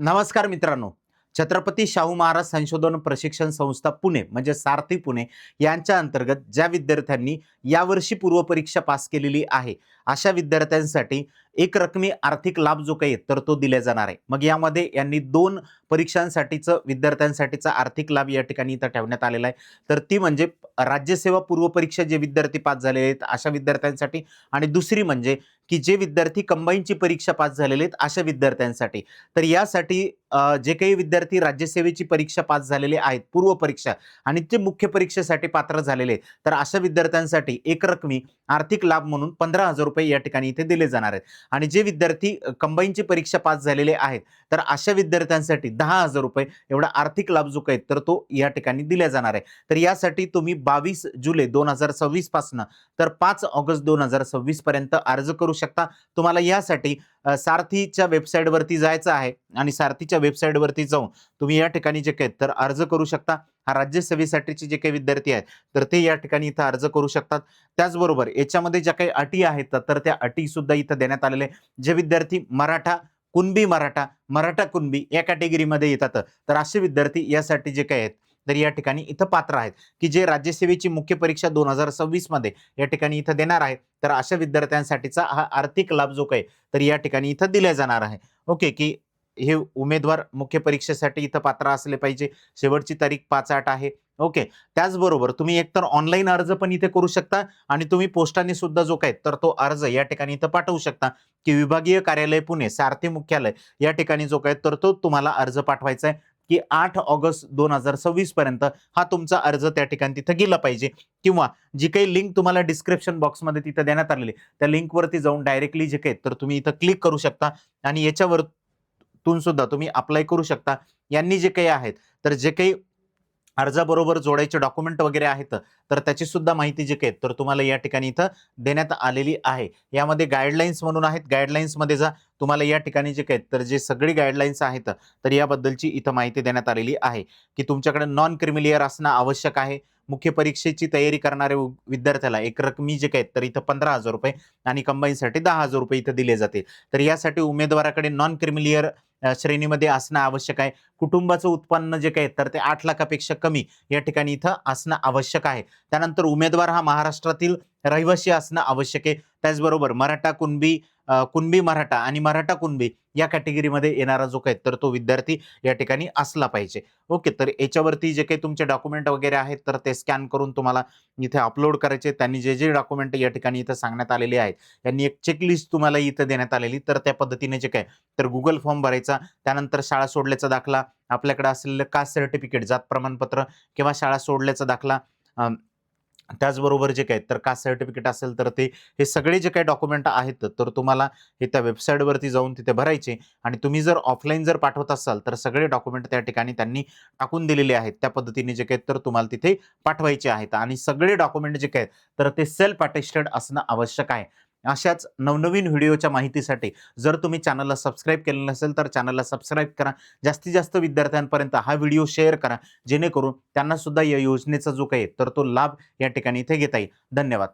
नमस्कार मित्रांनो. छत्रपती शाहू महाराज संशोधन प्रशिक्षण संस्था पुणे म्हणजे सारथी पुणे यांच्या अंतर्गत ज्या विद्यार्थ्यांनी यावर्षी पूर्वपरीक्षा पास केलेली आहे अशा विद्यार्थ्यांसाठी एक रकमी आर्थिक लाभ जो काही तर तो दिला जाणार आहे. मग यामध्ये यांनी दोन परीक्षांसाठीचं विद्यार्थ्यांसाठीचा आर्थिक लाभ या ठिकाणी इथं ठेवण्यात आलेला आहे. तर ती म्हणजे राज्यसेवा पूर्वपरीक्षा जे विद्यार्थी पास झालेले आहेत अशा विद्यार्थ्यांसाठी, आणि दुसरी म्हणजे की जे विद्यार्थी कंबाईनची परीक्षा पास झालेले आहेत अशा विद्यार्थ्यांसाठी. तर यासाठी जे काही विद्यार्थी राज्यसेवेची परीक्षा पास झालेले आहेत पूर्व परीक्षा आणि ते मुख्य परीक्षेसाठी पात्र झालेले आहेत, तर अशा विद्यार्थ्यांसाठी एक रकमी आर्थिक लाभ म्हणून 15,000 रुपये या ठिकाणी इथे दिले जाणार आहेत. आणि जे विद्यार्थी कंबाईनची परीक्षा पास झालेले आहेत तर अशा विद्यार्थ्यांसाठी 10,000 रुपये एवढा आर्थिक लाभ जो काही तर तो या ठिकाणी दिला जाणार आहे. तर यासाठी तुम्ही 22 जुलै 2026 पासून तर 5 ऑगस्ट 2026 पर्यंत अर्ज करू शकता. तुम्हाला यासाठी सारथीच्या वेबसाईटवरती जायचं आहे आणि सारथीच्या वेबसाईटवरती जाऊन तुम्ही या ठिकाणी जे काही तर अर्ज करू शकता. हा राज्यसेवेसाठीचे जे काही विद्यार्थी आहेत तर ते या ठिकाणी इथं अर्ज करू शकतात. त्याचबरोबर याच्यामध्ये ज्या काही अटी आहेत तर त्या अटी सुद्धा इथं देण्यात आलेल्या आहे. जे विद्यार्थी मराठा, कुणबी मराठा, मराठा कुणबी या कॅटेगरीमध्ये येतात तर असे विद्यार्थी यासाठी जे काही आहेत तर या ठिकाणी इथं पात्र आहेत की जे राज्यसेवेची मुख्य परीक्षा 2026 मध्ये या ठिकाणी इथं देणार आहे. तर अशा विद्यार्थ्यांसाठीचा हा आर्थिक लाभ जो काही तर या ठिकाणी इथं दिला जाणार आहे. ओके, की हे उमेदवार मुख्य परीक्षेसाठी इथं पात्र असले पाहिजे. शेवटची तारीख 5/8 आहे. ओके. त्याचबरोबर तुम्ही एकतर ऑनलाईन अर्ज पण इथे करू शकता आणि तुम्ही पोस्टाने सुद्धा जो काही तर तो अर्ज या ठिकाणी इथं पाठवू शकता की विभागीय कार्यालय पुणे सारथी मुख्यालय या ठिकाणी जो काही तर तो तुम्हाला अर्ज पाठवायचा आहे की 8 ऑगस्ट 2026 पर्यंत हा तुमचा अर्ज त्या ठिकाणी तिथं गेला पाहिजे. किंवा जी काही लिंक तुम्हाला डिस्क्रिप्शन बॉक्समध्ये तिथं देण्यात आलेली त्या लिंकवरती जाऊन डायरेक्टली जे काही तर तुम्ही इथं क्लिक करू शकता आणि याच्यावरतून सुद्धा तुम्ही अप्लाय करू शकता. यांनी जे काही आहेत तर जे काही अर्जाबरोबर जोडायचे डॉक्युमेंट वगैरे आहेत तर त्याची सुद्धा माहिती जी काही तर तुम्हाला या ठिकाणी इथं देण्यात आलेली आहे. यामध्ये गाईडलाईन्स म्हणून आहेत. गाईडलाईन्समध्ये जा, तुम्हाला या ठिकाणी जे काही तर जे सगळी गाईडलाईन्स आहेत तर याबद्दलची इथं माहिती देण्यात आलेली आहे की तुमच्याकडे नॉन क्रिमिलियर असणं आवश्यक आहे. मुख्य परीक्षेची तयारी करणाऱ्या विद्यार्थ्याला एक रकमी जे काही तर इथं 15,000 रुपये आणि कंबाईनसाठी 10,000 रुपये इथं दिले जाते. तर यासाठी उमेदवाराकडे नॉन क्रिमिलियर श्रेणीमध्ये असणं आवश्यक आहे. कुटुंबाचं उत्पन्न जे काही तर ते 8 लाखापेक्षा कमी या ठिकाणी इथं असणं आवश्यक आहे. त्यानंतर उमेदवार हा महाराष्ट्रातील रहिवासी असणं आवश्यक आहे. त्याचबरोबर मराठा कुणबी, कुणबी मराठा आणि मराठा कुणबी या कॅटेगरीमध्ये येणारा जो काही तर तो विद्यार्थी या ठिकाणी असला पाहिजे. ओके, तर याच्यावरती जे काही तुमचे डॉक्युमेंट वगैरे आहेत तर ते स्कॅन करून तुम्हाला इथे अपलोड करायचे. त्यांनी जे जे डॉक्युमेंट या ठिकाणी इथं सांगण्यात आलेले आहेत त्यांनी एक चेकलिस्ट तुम्हाला इथं देण्यात आलेली, तर त्या पद्धतीने जे काय तर गुगल फॉर्म भरायचा. त्यानंतर शाळा सोडल्याचा दाखला, आपल्याकडे असलेलं कास्ट सर्टिफिकेट, जात प्रमाणपत्र किंवा शाळा सोडल्याचा दाखला, त्याचबरोबर जे काही तर कास्ट सर्टिफिकेट असेल तर ते हे सगळे जे काही डॉक्युमेंट आहेत तर तुम्हाला हे त्या वेबसाईटवरती जाऊन तिथे भरायचे. आणि तुम्ही जर ऑफलाईन जर पाठवत असाल तर सगळे डॉक्युमेंट त्या ठिकाणी त्यांनी टाकून दिलेले आहेत. त्या पद्धतीने जे काही तर तुम्हाला तिथे पाठवायचे आहेत आणि सगळे डॉक्युमेंट जे काही तर ते सेल्फ अटेस्टेड असणं आवश्यक आहे. अशाच नवनवीन व्हिडिओच्या माहितीसाठी जर तुम्ही चॅनलला सबस्क्राईब केलं नसेल तर चॅनलला सबस्क्राईब करा. जास्तीत जास्त विद्यार्थ्यांपर्यंत हा व्हिडिओ शेअर करा जेणेकरून त्यांना सुद्धा या योजनेचा जो काही तर तो लाभ या ठिकाणी इथे घेता येईल. धन्यवाद.